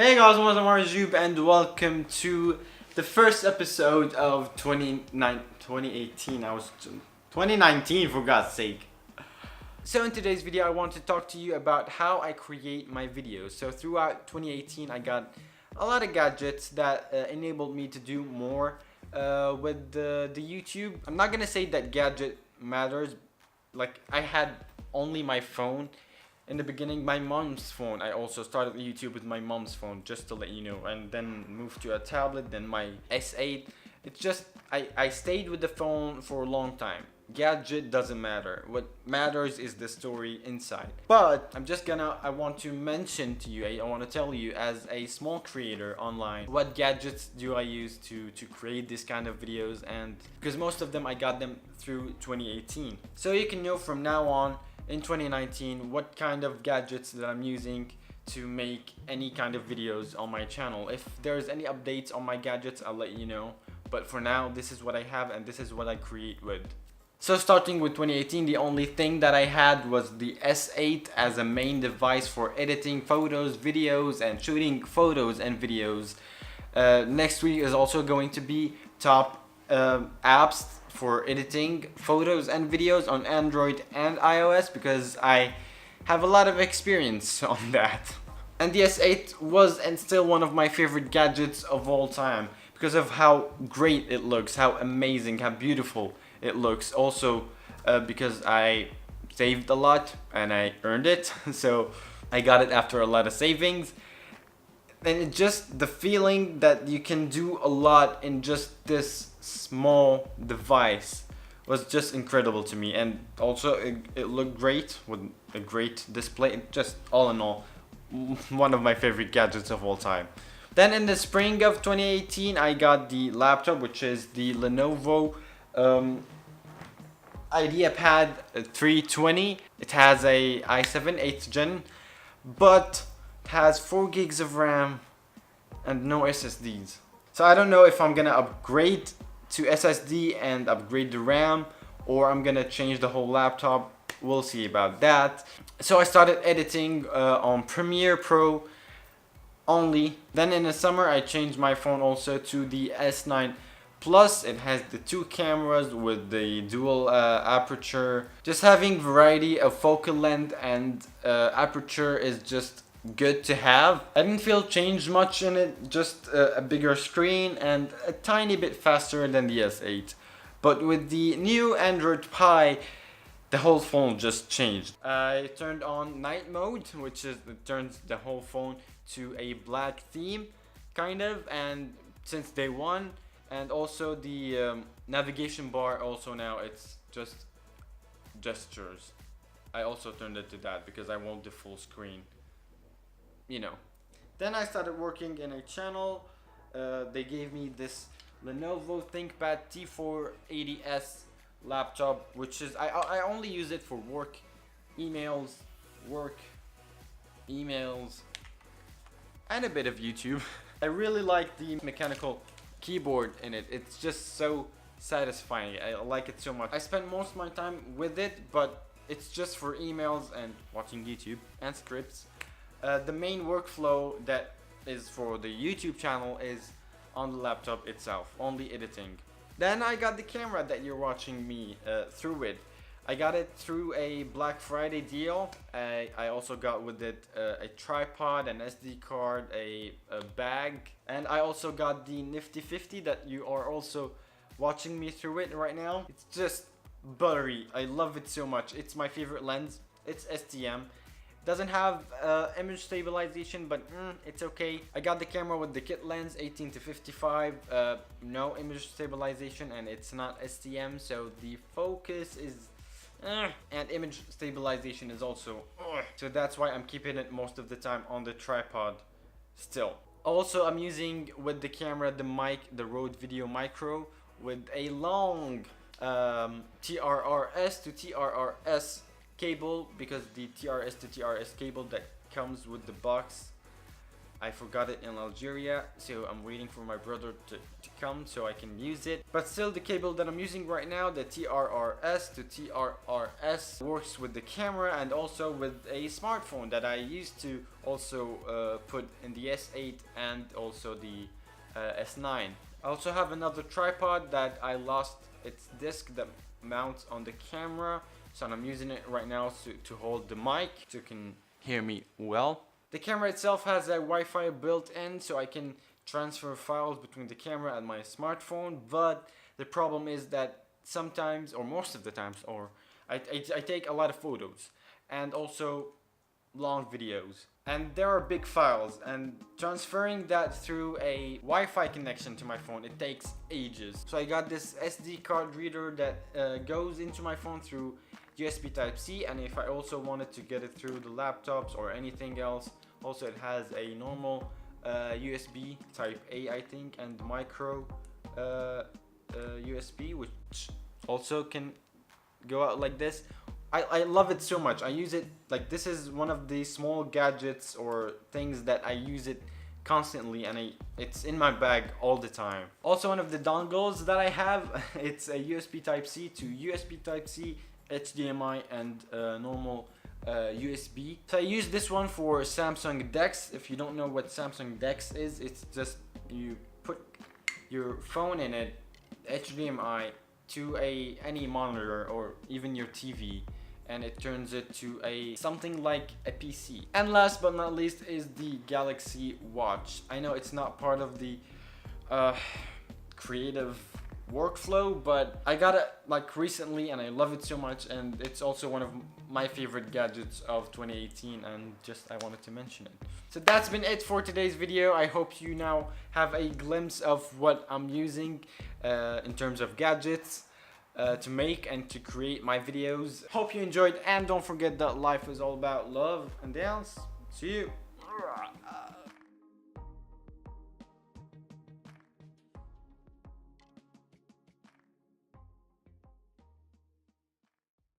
Hey guys, I'm Ajjoub and welcome to the first episode of 2018. 2019 for God's sake. So in today's video I want to talk to you about how I create my videos. So throughout 2018 I got a lot of gadgets that enabled me to do more with the YouTube. I'm not gonna say that gadget matters. Like, I had only my phone. In the beginning, my mom's phone. I also started YouTube with my mom's phone, just to let you know, and then moved to a tablet, then my S8. It's just, I stayed with the phone for a long time. Gadget doesn't matter. What matters is the story inside. But I want to mention to you, I want to tell you, as a small creator online, what gadgets do I use to create this kind of videos, and because most of them I got them through 2018. So you can know from now on, in 2019, what kind of gadgets that I'm using to make any kind of videos on my channel. If there's any updates on my gadgets, I'll let you know. But for now, this is what I have and this is what I create with. So starting with 2018, the only thing that I had was the S8 as a main device for editing photos, videos, and shooting photos and videos. Next week is also going to be top apps for editing photos and videos on Android and iOS, because I have a lot of experience on that. And the S8 was and still one of my favorite gadgets of all time because of how great it looks, how amazing, how beautiful it looks. Also because I saved a lot and I earned it, so I got it after a lot of savings. And it just, the feeling that you can do a lot in just this small device was just incredible to me. And also it looked great with a great display. Just all in all, one of my favorite gadgets of all time. Then in the spring of 2018 I got the laptop, which is the Lenovo IdeaPad 320. It has a i7 8th gen, but has 4 gigs of RAM and no SSDs. So I don't know if I'm gonna upgrade to SSD and upgrade the RAM, or I'm gonna change the whole laptop. We'll see about that. So I started editing on Premiere Pro only. Then in the summer I changed my phone also to the S9 Plus. It has the 2 cameras with the dual aperture. Just having variety of focal length and aperture is just good to have. I didn't feel changed much in it, just a bigger screen and a tiny bit faster than the S8. But with the new Android Pie, the whole phone just changed. I turned on night mode, which is, it turns the whole phone to a black theme, kind of, and since day one. And also the navigation bar, also now it's just gestures. I also turned it to that because I want the full screen, you know. Then I started working in a channel. They gave me this Lenovo ThinkPad T480S laptop, which is, I only use it for work emails, and a bit of YouTube. I really like the mechanical keyboard in it. It's just so satisfying. I like it so much. I spend most of my time with it, but it's just for emails and watching YouTube and scripts. The main workflow that is for the YouTube channel is on the laptop itself, only editing. Then I got the camera that you're watching me through it. I got it through a Black Friday deal. I also got with it a tripod, an SD card, a bag, and I also got the Nifty 50 that you are also watching me through it right now. It's just buttery. I love it so much. It's my favorite lens. It's STM. Doesn't have image stabilization, but it's okay. I got the camera with the kit lens 18 to 55, no image stabilization, and it's not STM, so the focus is and image stabilization is also so that's why I'm keeping it most of the time on the tripod still. Also, I'm using with the camera the mic, the Rode Video Micro, with a long TRRS to TRRS cable, because the TRS to TRS cable that comes with the box, I forgot it in Algeria, so I'm waiting for my brother to come so I can use it. But still, the cable that I'm using right now, the TRRS to TRRS, works with the camera and also with a smartphone that I used to also put in the S8 and also the S9. I also have another tripod that I lost its disc that mounts on the camera, so I'm using it right now to hold the mic so you can hear me well. The camera itself has a Wi-Fi built in, so I can transfer files between the camera and my smartphone, but the problem is that sometimes, or most of the times, I take a lot of photos and also long videos, and there are big files, and transferring that through a Wi-Fi connection to my phone, it takes ages. So I got this SD card reader that goes into my phone through USB Type-C, and if I also wanted to get it through the laptops or anything else, also it has a normal USB Type-A, I think, and micro USB, which also can go out like this. I love it so much. I use it like this is one of the small gadgets or things that I use it constantly, and it's in my bag all the time. Also, one of the dongles that I have, it's a USB Type-C to USB Type-C, HDMI, and normal USB. So I use this one for Samsung DeX. If you don't know what Samsung DeX is, it's just you put your phone in it, HDMI to any monitor or even your TV, and it turns it to something like a PC. And last but not least is the Galaxy Watch. I know it's not part of the creative workflow, but I got it like recently and I love it so much, and it's also one of my favorite gadgets of 2018, and just I wanted to mention it. So that's been it for today's video. I hope you now have a glimpse of what I'm using in terms of gadgets to make and to create my videos. Hope you enjoyed, and don't forget that life is all about love and dance. See you.